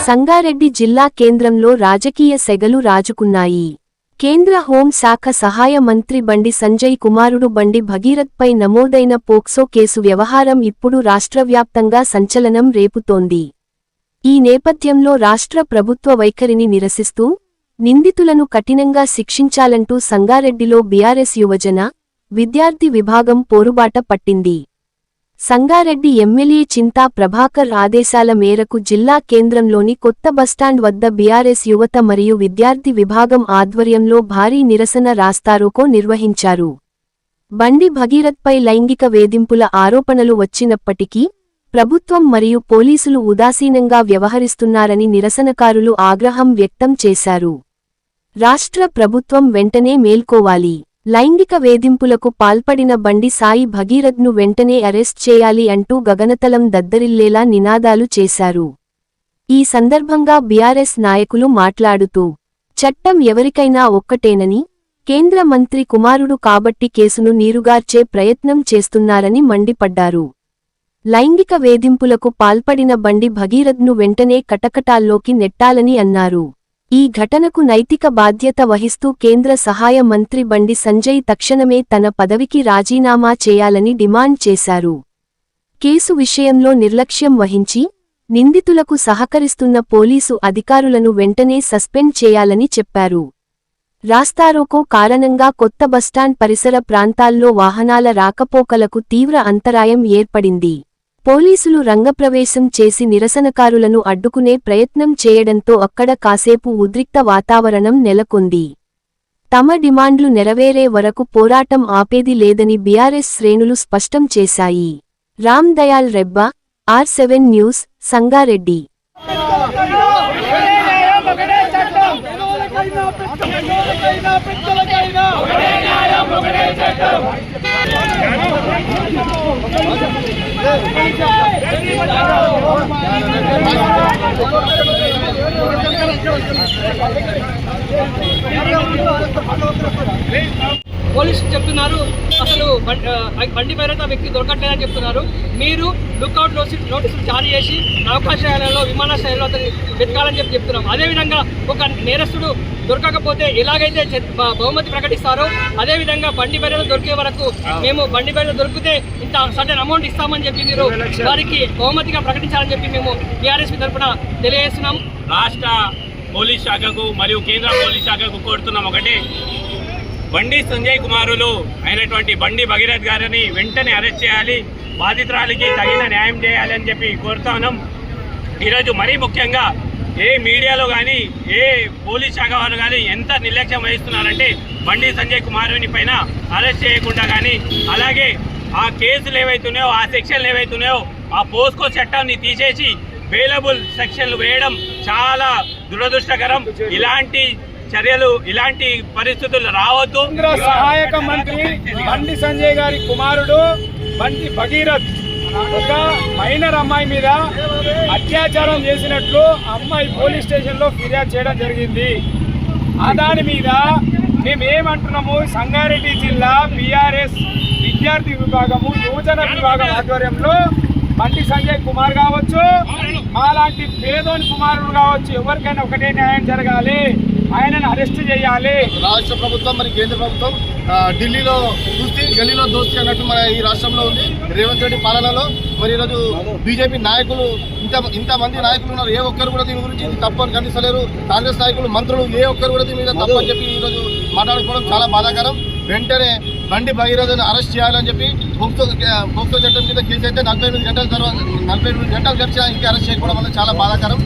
సంగారెడ్డి జిల్లా కేంద్రంలో రాజకీయ సెగలు రాజుకున్నాయి. కేంద్ర హోం శాఖ సహాయ మంత్రి బండి సంజయ్ కుమారుడు బండి భగీరథ్పై నమోదైన పోక్సో కేసు వ్యవహారం ఇప్పుడు రాష్ట్రవ్యాప్తంగా సంచలనం రేపుతోంది. ఈ నేపథ్యంలో రాష్ట్ర ప్రభుత్వ వైఖరిని నిరసిస్తూ నిందితులను కఠినంగా శిక్షించాలంటూ సంగారెడ్డిలో బీఆర్ఎస్ యువజన, విద్యార్థి విభాగం పోరుబాట పట్టింది. సంగారెడ్డి ఎమ్మెల్యే చింతా ప్రభాకర్ ఆదేశాల మేరకు జిల్లా కేంద్రంలోని కొత్త బస్టాండ్ వద్ద బీఆర్ఎస్ యువత మరియు విద్యార్థి విభాగం ఆధ్వర్యంలో భారీ నిరసన రాస్తారోకో నిర్వహించారు. బండి భగీరథ్పై లైంగిక వేధింపుల ఆరోపణలు వచ్చినప్పటికీ ప్రభుత్వం మరియు పోలీసులు ఉదాసీనంగా వ్యవహరిస్తున్నారని నిరసనకారులు ఆగ్రహం వ్యక్తం చేశారు. రాష్ట్ర ప్రభుత్వం వెంటనే మేల్కోవాలి, లైంగిక వేధింపులకు పాల్పడిన బండి సాయి భగీరథ్ను వెంటనే అరెస్ట్ చేయాలి అంటూ గగనతలం దద్దరిల్లేలా నినాదాలు చేశారు. ఈ సందర్భంగా బీఆర్ఎస్ నాయకులు మాట్లాడుతూ, చట్టం ఎవరికైనా ఒక్కటేనని, కేంద్ర మంత్రి కుమారుడు కాబట్టి కేసును నీరుగార్చే ప్రయత్నం చేస్తున్నారని మండిపడ్డారు. లైంగిక వేధింపులకు పాల్పడిన బండి భగీరథ్ను వెంటనే కటకటాల్లోకి నెట్టాలని అన్నారు. ఈ ఘటనకు నైతిక బాధ్యత వహిస్తూ కేంద్ర సహాయ మంత్రి బండి సంజయ్ తక్షణమే తన పదవికి రాజీనామా చేయాలని డిమాండ్ చేశారు. కేసు విషయంలో నిర్లక్ష్యం వహించి నిందితులకు సహకరిస్తున్న పోలీసు అధికారులను వెంటనే సస్పెండ్ చేయాలని చెప్పారు. రాస్తారోకో కారణంగా కొత్త బస్టాండ్ పరిసర ప్రాంతాల్లో వాహనాల రాకపోకలకు తీవ్ర అంతరాయం ఏర్పడింది. పోలీసులు రంగప్రవేశం చేసి నిరసనకారులను అడ్డుకునే ప్రయత్నం చేయడంతో అక్కడ కాసేపు ఉద్రిక్త వాతావరణం నెలకొంది. తమ డిమాండ్లు నెరవేరే వరకు పోరాటం ఆపేది లేదని బీఆర్ఎస్ శ్రేణులు స్పష్టం చేశాయి. Ram Dayal Rebba, R7 news, Sangareddy. పోలీసులు చెప్తున్నారు అసలు బండి భగీరథ వ్యక్తి దొరకట్లేదని చెప్తున్నారు. మీరు లుక్అవుట్ నోటీసులు జారీ చేసి అవకాశాలలో విమానాశ్రయాల్లో అతన్ని వెతకాలని చెప్తున్నాం. అదేవిధంగా ఒక నేరస్తుడు దొరకకపోతే ఎలాగైతే బహుమతి ప్రకటిస్తారో అదేవిధంగా బండి భగీరథ దొరికే వరకు మేము బండి భగీరథ దొరికితే ఇంత సర్టెన్ అమౌంట్ ఇస్తామని చెప్పి మీరు వారికి బహుమతిగా ప్రకటించాలని చెప్పి మేము టీఆర్ఎస్ తరఫున తెలియజేస్తున్నాం. రాష్ట్ర పోలీస్ శాఖకు మరియు కేంద్ర పోలీస్ శాఖకు కోరుతున్నాం ఒకటి, బండి సంజయ్ కుమారులు అయినటువంటి బండి భగీరథ్ గారిని వెంటనే అరెస్ట్ చేయాలి, బాధితురాలికి తగిన న్యాయం చేయాలి అని చెప్పి కోరుతున్నాం. ఈరోజు మరీ ముఖ్యంగా ఏ మీడియాలో కానీ ఏ పోలీస్ శాఖ వారు కానీ ఎంత నిర్లక్ష్యం వహిస్తున్నారంటే బండి సంజయ్ కుమారుని పైన అరెస్ట్ చేయకుండా కానీ, అలాగే ఆ కేసులు ఏవైతున్నాయో ఆ సెక్షన్లు ఏవైతున్నాయో ఆ పోస్కో చట్టాన్ని తీసేసి వేలబుల్ సెక్షన్లు వేయడం చాలా దురదృష్టకరం. ఇలాంటి చర్యలు, ఇలాంటి పరిస్థితులు రావద్దు. కేంద్ర సహాయక మంత్రి బండి సంజయ్ గారి కుమారుడు బండి భగీరథ్ ఒక మైనర్ అమ్మాయి మీద అత్యాచారం చేసినట్లు అమ్మాయి పోలీస్ స్టేషన్లో ఫిర్యాదు చేయడం జరిగింది. దాని మీద మేమేమంటున్నాము, సంగారెడ్డి జిల్లా బీఆర్ఎస్ విద్యార్థి విభాగము, యువజన విభాగం ఆధ్వర్యంలో బండి సంజయ్ కుమార్ కావచ్చు, అలాంటి పేదోని కుమారుడు కావచ్చు, ఎవరికైనా ఒకటే న్యాయం జరగాలి, ఆయనను అరెస్ట్ చేయాలి. రాష్ట్ర ప్రభుత్వం మరి కేంద్ర ప్రభుత్వం ఢిల్లీలో చూస్తే గల్లీలో దోస్తి అన్నట్టు మన ఈ రాష్ట్రంలో ఉంది. రేవంత్ రెడ్డి పాలనలో మరి ఈరోజు బీజేపీ నాయకులు ఇంతమంది నాయకులు ఉన్నారు, ఏ ఒక్కరు కూడా దీని గురించి తప్పు అని ఖండిస్తలేరు. కాంగ్రెస్ నాయకులు, మంత్రులు ఏ ఒక్కరు కూడా దీని మీద తప్పు అని చెప్పి ఈరోజు మాట్లాడుకోవడం చాలా బాధాకరం. వెంటనే బండి భగీరథను అరెస్ట్ చేయాలని చెప్పి పోక్సో చట్టం మీద కేసు అయితే 48 గంటల తర్వాత 48 గంటలు గడిచినా ఇంకా అరెస్ట్ చేయకపోవడం వల్ల చాలా బాధాకరం.